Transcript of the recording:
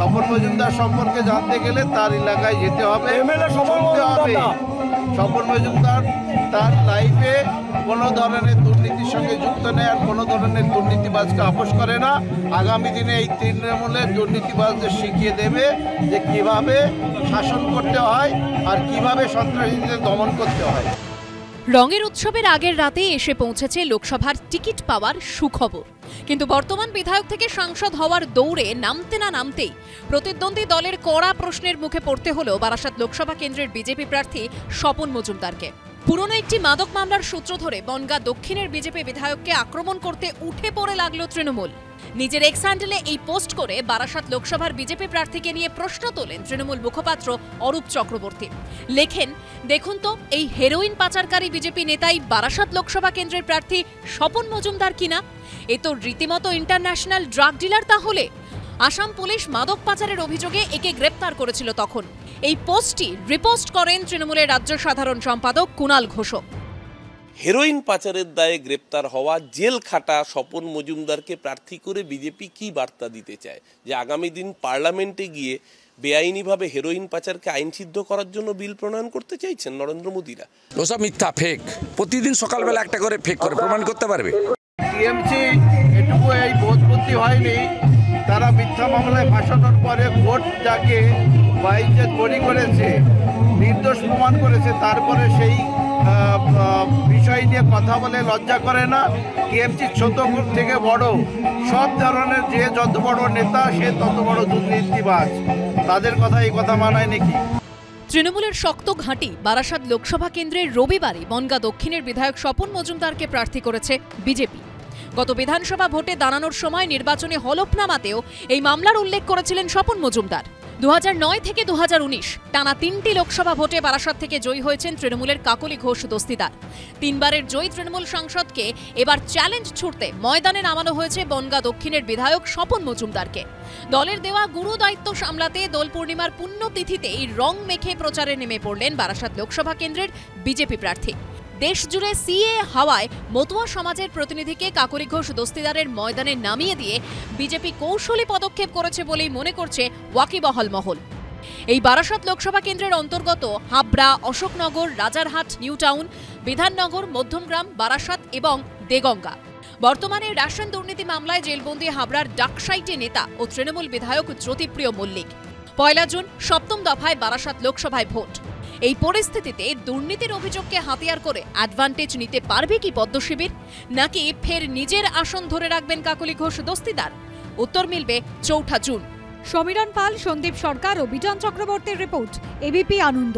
স্বপন মজুমদার সম্পর্কে জানতে গেলে তার এলাকায় যেতে হবে, শুনতে হবে। স্বপন মজুমদার তার লাইফে কোনো ধরনের দুর্নীতির সঙ্গে যুক্ত নেই, আর কোনো ধরনের দুর্নীতিবাজকে আপোষ করে না। আগামী দিনে এই তৃণমূলের দুর্নীতিবাজদের শিখিয়ে দেবে যে কিভাবে শাসন করতে হয় আর কিভাবে সন্ত্রাসীদের দমন করতে হয়। রঙের উৎসবের আগের রাতে এসে পৌঁছেছে লোকসভার টিকিট পাওয়ার সুখবর। কিন্তু বর্তমান বিধায়ক থেকে সাংসদ হওয়ার দৌড়ে নামতে না নামতেই প্রতিদ্বন্দ্বী দলের কড়া প্রশ্নের মুখে পড়তে হলো বারাসাত লোকসভা কেন্দ্রের বিজেপি প্রার্থী স্বপন মজুমদারকে। পুরনো একটি মাদক মামলার সূত্র ধরে বনগাঁ দক্ষিণের বিজেপি বিধায়ককে আক্রমণ করতে উঠে পড়ে লাগলো তৃণমূল। নিজের এক্স হ্যান্ডেলে এই পোস্ট করে বারাসাত লোকসভার বিজেপি প্রার্থীকে নিয়ে প্রশ্ন তোলেন তৃণমূল মুখপাত্র অরূপ চক্রবর্তী। লেখেন, দেখুন তো এই হেরোইন পাচারকারী বিজেপি নেতাই বারাসাত লোকসভা কেন্দ্রের প্রার্থী স্বপন মজুমদার কিনা? এ তো রীতিমতো ইন্টারন্যাশনাল ড্রাগ ডিলার। তাহলে আসাম পুলিশ মাদক পাচারের অভিযোগে একে গ্রেপ্তার করেছিল তখন। এই পোস্টটি রিপোস্ট করেন তৃণমূলের রাজ্য সাধারণ সম্পাদক কুণাল ঘোষ। হেরোইন পাচারের দায়ে গ্রেপ্তার হওয়া জেল খাটা স্বপন মজুমদারকে প্রার্থী করে বিজেপি কি বার্তা দিতে চায়? যে আগামী দিন পার্লামেন্টে গিয়ে বেআইনিভাবে হেরোইন পাচারকে আইনসিদ্ধ করার জন্য বিল প্রণয়ন করতে চাইছেন নরেন্দ্র মোদীরা? ওসব মিথ্যা, ফেক। প্রতিদিন সকালবেলা একটা করে ফেক করে প্রমাণ করতে পারবে। টিএমসি এটুকু এই বোধ বুদ্ধি হয়নি, তারা মিথ্যা মামলায় ফাঁসানোর পরে কোর্ট যাকে বাইজেত বরি করেছে, নির্দোষ প্রমাণ করেছে, তারপরে সেই বিষয় নিয়ে কথা বলে লজ্জা করে না? টিএমসি ছোট থেকে বড় সব ধরনের যে যত বড় নেতা সে তত বড় দুর্নীতিবাজ, তাদের কথা এই কথা মানায় নাকি? তৃণমূলের শক্ত ঘাঁটি বারাসাত লোকসভা কেন্দ্রের রবিবারে বনগাঁ দক্ষিণের বিধায়ক স্বপন মজুমদারকে প্রার্থী করেছে বিজেপি। গত বিধানসভা ভোটে দাঁড়ানোর সময় নির্বাচনী হলফনামাতেও এই মামলার উল্লেখ করেছিলেন স্বপন মজুমদার। 2009 থেকে 2019 টানা 3টি লোকসভা ভোটে বারাসাত থেকে জয়ী হয়েছেন তৃণমূলের কাকলি ঘোষ দস্তিদার। 3বারের জয়ী তৃণমূল সাংসদকে এবার চ্যালেঞ্জ ছুড়তে ময়দানে নামানো হয়েছে বনগাঁ দক্ষিণের বিধায়ক স্বপন মজুমদারকে। দলের দেওয়া গুরু দায়িত্ব সামলাতে দোল পূর্ণিমার পুণ্যতিথিতেই রং মেখে প্রচারে নেমে পড়লেন বারাসাত লোকসভা কেন্দ্রের বিজেপি প্রার্থী। দেশ জুড়ে সিএ হাওয়ায় মতুয়া সমাজের প্রতিনিধিকে কাকলি ঘোষ দস্তিদারের ময়দানে নামিয়ে দিয়ে বিজেপি কৌশলী পদক্ষেপ করেছে বলেই মনে করছে ওয়াকিবহাল মহল। এই বারাসাত লোকসভা কেন্দ্রের অন্তর্গত হাবড়া, অশোকনগর, রাজারহাট, নিউ টাউন, বিধাননগর, মধ্যমগ্রাম, বারাসাত এবং দেগঙ্গা। বর্তমানে রেশন দুর্নীতি মামলায় জেলবন্দি হাবড়ার ডাকসাইটে নেতা ও তৃণমূল বিধায়ক জ্যোতিপ্রিয় মল্লিক। 1 জুন 7ম দফায় বারাসাত লোকসভায় ভোট। এই পরিস্থিতিতে দুর্নীতির অভিযোগকে হাতিয়ার করে অ্যাডভান্টেজ নিতে পারবে কি পদ্ম শিবির, নাকি ফের নিজের আসন ধরে রাখবেন কাকলি ঘোষ দস্তিদার? উত্তর মিলবে 4 জুন। সমীরণ পাল, সন্দীপ সরকার ও বিজন চক্রবর্তীর রিপোর্ট, এবিপি আনন্দ।